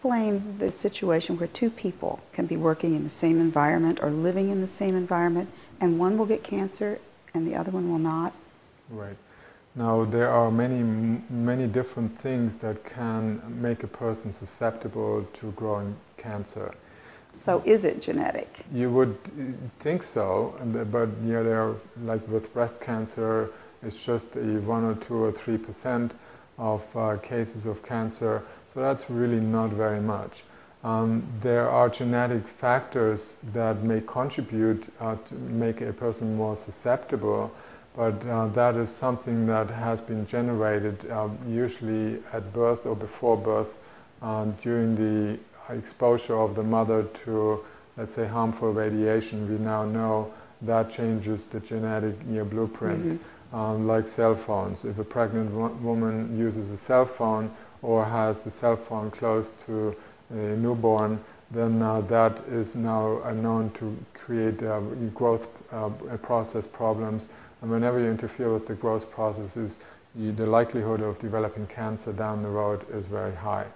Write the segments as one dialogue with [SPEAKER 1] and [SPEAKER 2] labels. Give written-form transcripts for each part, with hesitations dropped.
[SPEAKER 1] explain the situation where two people can be working in the same environment or living in the same environment, and one will get cancer and the other one will not?
[SPEAKER 2] Right. Now, there are many different things that can make a person susceptible to growing cancer.
[SPEAKER 1] So is it genetic?
[SPEAKER 2] You would think so, but yeah, there are, like with breast cancer, it's just a 1 or 2 or 3% of cases of cancer, so that's really not very much. There are genetic factors that may contribute to make a person more susceptible, but that is something that has been generated usually at birth or before birth during the exposure of the mother to, let's say, harmful radiation. We now know that changes the genetic blueprint. Like cell phones. If a pregnant woman uses a cell phone or has a cell phone close to a newborn, then that is now known to create growth process problems. And whenever you interfere with the growth processes, the likelihood of developing cancer down the road is very high.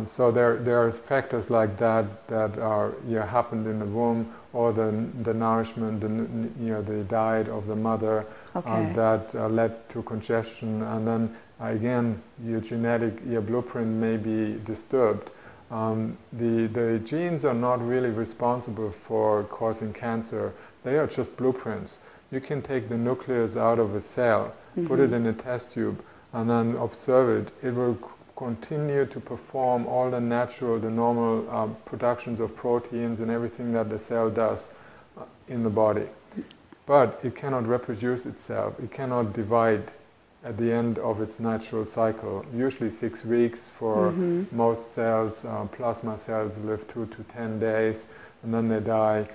[SPEAKER 2] So there are factors like that that are happened in the womb, or the nourishment, the diet of the mother that led to congestion, and then again your genetic blueprint may be disturbed. The genes are not really responsible for causing cancer; they are just blueprints. You can take the nucleus out of a cell, put it in a test tube, and then observe it. It will continue to perform all the normal productions of proteins and everything that the cell does in the body. But it cannot reproduce itself. It cannot divide at the end of its natural cycle. Usually 6 weeks for most cells. Plasma cells live 2 to 10 days and then they die.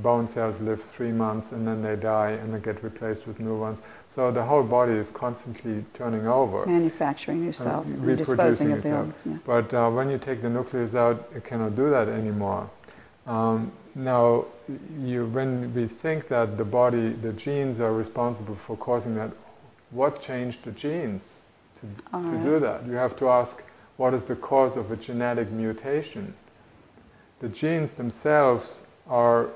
[SPEAKER 2] Bone cells live 3 months and then they die and they get replaced with new ones. So the whole body is constantly turning over.
[SPEAKER 1] Manufacturing new cells and disposing of the old. Yeah.
[SPEAKER 2] But when you take the nucleus out, it cannot do that anymore. Now, when we think that the genes are responsible for causing that, what changed the genes to do that? You have to ask, what is the cause of a genetic mutation? The genes themselves are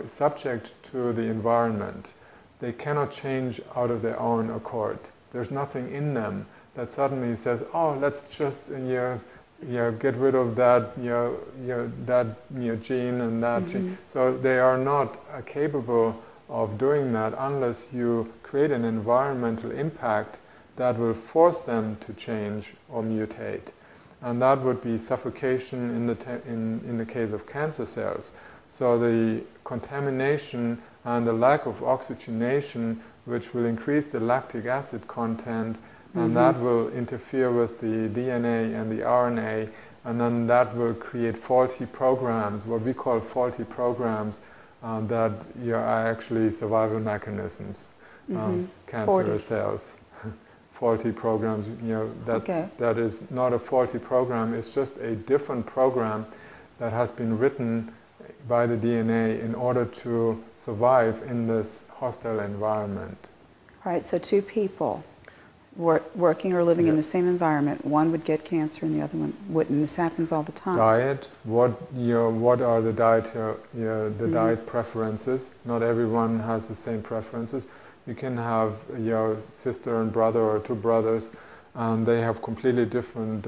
[SPEAKER 2] subject to the environment. They cannot change out of their own accord. There's nothing in them that suddenly says, oh, let's just get rid of that gene and that gene. So they are not capable of doing that unless you create an environmental impact that will force them to change or mutate. And that would be suffocation in the case of cancer cells. So the contamination and the lack of oxygenation, which will increase the lactic acid content, and that will interfere with the DNA and the RNA, and then that will create faulty programs, what we call faulty programs, that are actually survival mechanisms, cancerous cells. Faulty programs, that is not a faulty program, it's just a different program that has been written by the DNA in order to survive in this hostile environment.
[SPEAKER 1] Right, so two people working or living in the same environment, one would get cancer and the other one wouldn't. This happens all the time.
[SPEAKER 2] Diet, what are the diet preferences? Not everyone has the same preferences. You can have your sister and brother or two brothers, and they have completely different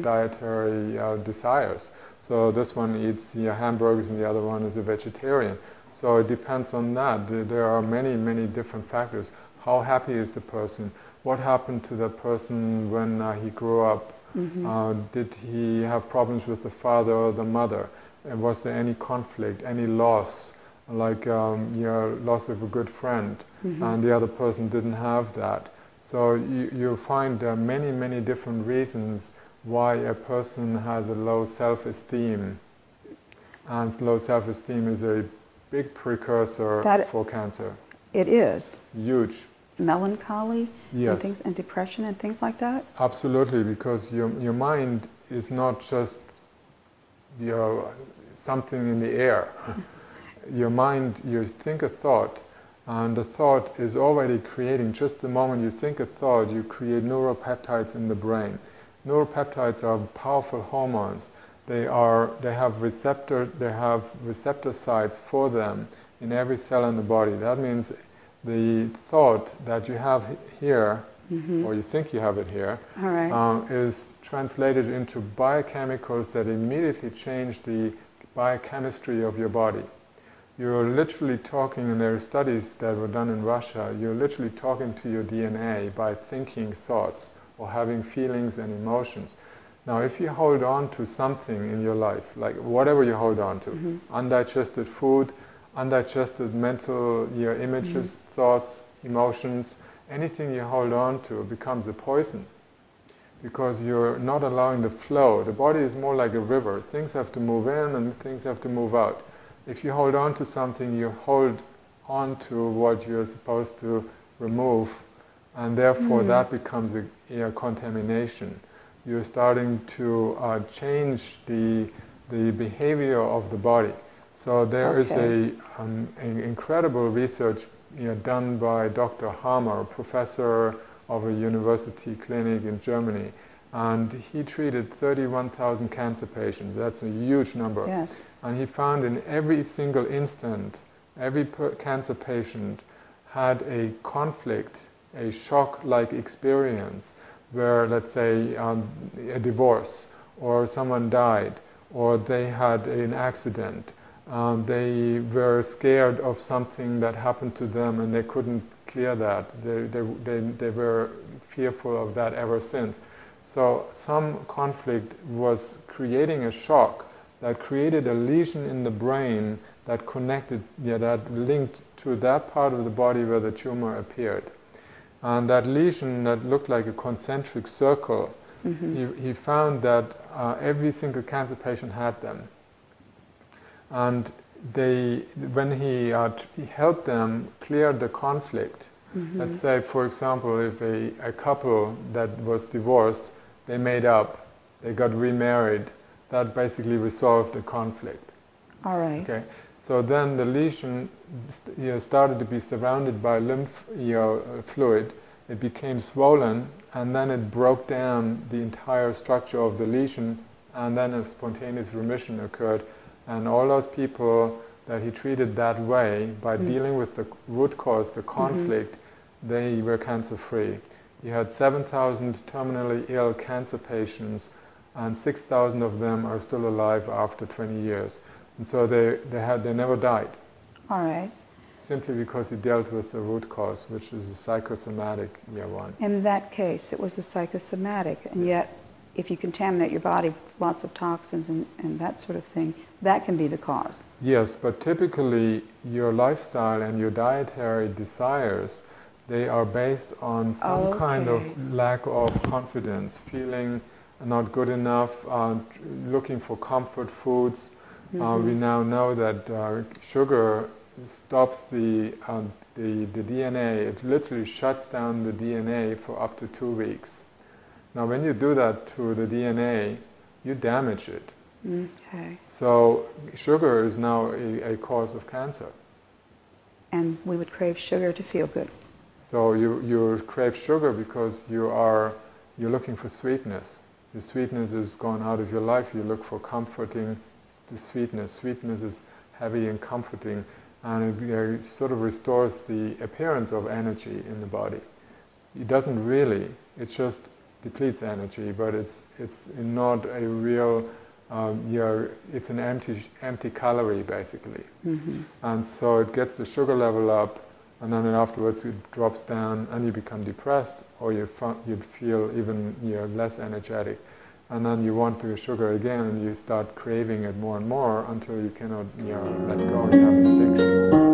[SPEAKER 2] dietary desires. So this one eats hamburgers and the other one is a vegetarian. So it depends on that. There are many different factors. How happy is the person? What happened to the person when he grew up? Did he have problems with the father or the mother? And was there any conflict, any loss? Like loss of a good friend, and the other person didn't have that. So you find many different reasons why a person has a low self-esteem, and low self-esteem is a big precursor for cancer.
[SPEAKER 1] It is.
[SPEAKER 2] Huge.
[SPEAKER 1] Melancholy,
[SPEAKER 2] yes,
[SPEAKER 1] and depression and things like that?
[SPEAKER 2] Absolutely, because your mind is not just something in the air. Your mind, you think a thought, and the thought is already creating, just the moment you think a thought, you create neuropeptides in the brain. Neuropeptides are powerful hormones. They have receptor sites for them in every cell in the body. That means the thought that you have here, or you think you have it here,
[SPEAKER 1] All right.
[SPEAKER 2] is translated into biochemicals that immediately change the biochemistry of your body. You're literally talking, and there are studies that were done in Russia, you're literally talking to your DNA by thinking thoughts or having feelings and emotions. Now, if you hold on to something in your life, like whatever you hold on to, undigested food, undigested mental images, thoughts, emotions, anything you hold on to becomes a poison because you're not allowing the flow. The body is more like a river. Things have to move in and things have to move out. If you hold on to something, you hold on to what you're supposed to remove, and therefore that becomes a contamination. You're starting to change the behavior of the body. So there is an incredible research done by Dr. Hammer, a professor of a university clinic in Germany, and he treated 31,000 cancer patients. That's a huge number.
[SPEAKER 1] Yes.
[SPEAKER 2] And he found in every single instant, every cancer patient had a conflict, a shock-like experience where, let's say, a divorce, or someone died, or they had an accident. They were scared of something that happened to them and they couldn't clear that. They were fearful of that ever since. So some conflict was creating a shock that created a lesion in the brain that connected, that linked to that part of the body where the tumor appeared. And that lesion that looked like a concentric circle, he found that every single cancer patient had them. And when he helped them clear the conflict, let's say, for example, if a couple that was divorced, they made up, they got remarried, that basically resolved the conflict.
[SPEAKER 1] All right.
[SPEAKER 2] Okay. So then the lesion started to be surrounded by lymph fluid. It became swollen, and then it broke down the entire structure of the lesion, and then a spontaneous remission occurred. And all those people that he treated that way, by dealing with the root cause, the conflict, they were cancer-free. He had 7,000 terminally ill cancer patients, and 6,000 of them are still alive after 20 years. And so they never died.
[SPEAKER 1] All right.
[SPEAKER 2] Simply because he dealt with the root cause, which is a psychosomatic one.
[SPEAKER 1] In that case, it was a psychosomatic, and yet if you contaminate your body with lots of toxins and that sort of thing, that can be the cause.
[SPEAKER 2] Yes, but typically your lifestyle and your dietary desires, they are based on some kind of lack of confidence, feeling not good enough, looking for comfort foods. We now know that sugar stops the DNA. It literally shuts down the DNA for up to 2 weeks. Now, when you do that to the DNA, you damage it.
[SPEAKER 1] Okay.
[SPEAKER 2] So sugar is now a cause of cancer.
[SPEAKER 1] And we would crave sugar to feel good.
[SPEAKER 2] So you crave sugar because you're looking for sweetness. The sweetness is gone out of your life. You look for comforting the sweetness. Sweetness is heavy and comforting, and it sort of restores the appearance of energy in the body. It doesn't really. It just depletes energy, but it's not a real. It's an empty calorie basically, and so it gets the sugar level up, and then afterwards it drops down, and you become depressed, or you feel even less energetic, and then you want the sugar again, and you start craving it more and more until you cannot let go. You have an addiction.